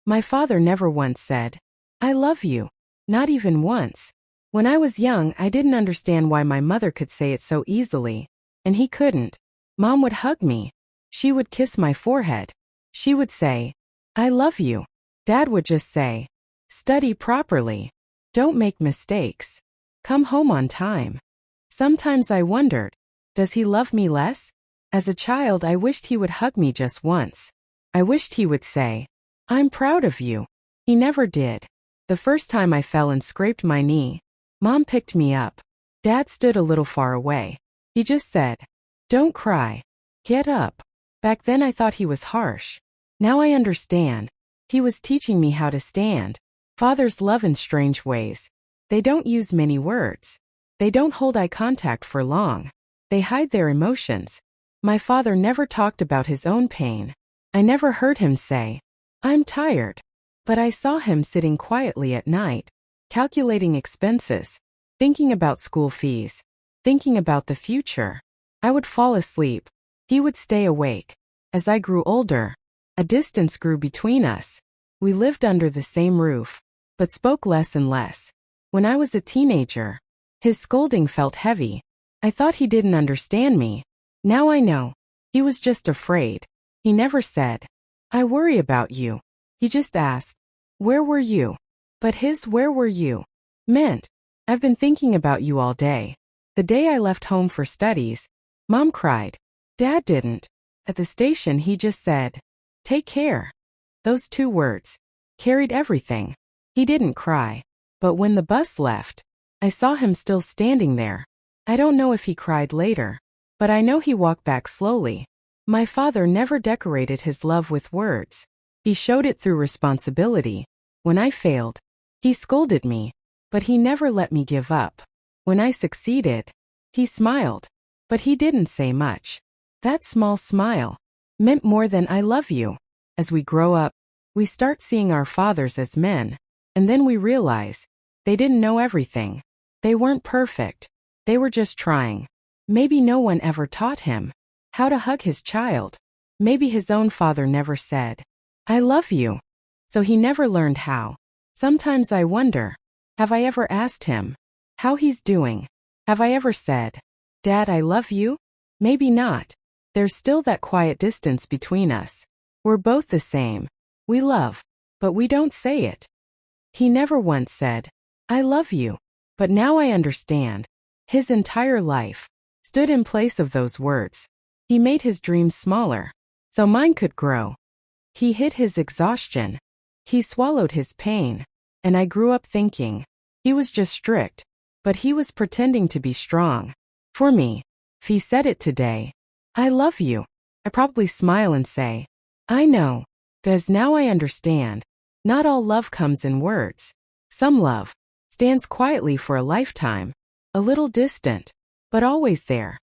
My father never once said, "I love you." Not even once. When I was young, I didn't understand why my mother could say it so easily, and he couldn't. Mom would hug me. She would kiss my forehead. She would say, "I love you." Dad would just say, "Study properly. Don't make mistakes. Come home on time." Sometimes I wondered, does he love me less? As a child, I wished he would hug me just once. I wished he would say, "I'm proud of you." He never did. The first time I fell and scraped my knee, Mom picked me up. Dad stood a little far away. He just said, "Don't cry. Get up." Back then I thought he was harsh. Now I understand. He was teaching me how to stand. Fathers love in strange ways. They don't use many words. They don't hold eye contact for long. They hide their emotions. My father never talked about his own pain. I never heard him say, "I'm tired." But I saw him sitting quietly at night, calculating expenses, thinking about school fees, thinking about the future. I would fall asleep. He would stay awake. As I grew older, a distance grew between us. We lived under the same roof, but spoke less and less. When I was a teenager, his scolding felt heavy. I thought he didn't understand me. Now I know. He was just afraid. He never said, "I worry about you." He just asked, "Where were you?" But his "where were you" meant, "I've been thinking about you all day." The day I left home for studies, Mom cried. Dad didn't. At the station he just said, "Take care." Those 2 words carried everything. He didn't cry. But when the bus left, I saw him still standing there. I don't know if he cried later, but I know he walked back slowly. My father never decorated his love with words. He showed it through responsibility. When I failed, he scolded me, but he never let me give up. When I succeeded, he smiled, but he didn't say much. That small smile meant more than "I love you." As we grow up, we start seeing our fathers as men, and then we realize they didn't know everything. They weren't perfect. They were just trying. Maybe no one ever taught him how to hug his child. Maybe his own father never said, "I love you." So he never learned how. Sometimes I wonder, have I ever asked him how he's doing? Have I ever said, "Dad, I love you"? Maybe not. There's still that quiet distance between us. We're both the same. We love, but we don't say it. He never once said, "I love you." But now I understand. His entire life stood in place of those words. He made his dreams smaller, so mine could grow. He hid his exhaustion. He swallowed his pain. And I grew up thinking, he was just strict, but he was pretending to be strong. For me, if he said it today, "I love you," I probably smile and say, "I know," because now I understand. Not all love comes in words. Some love stands quietly for a lifetime, a little distant, but always there.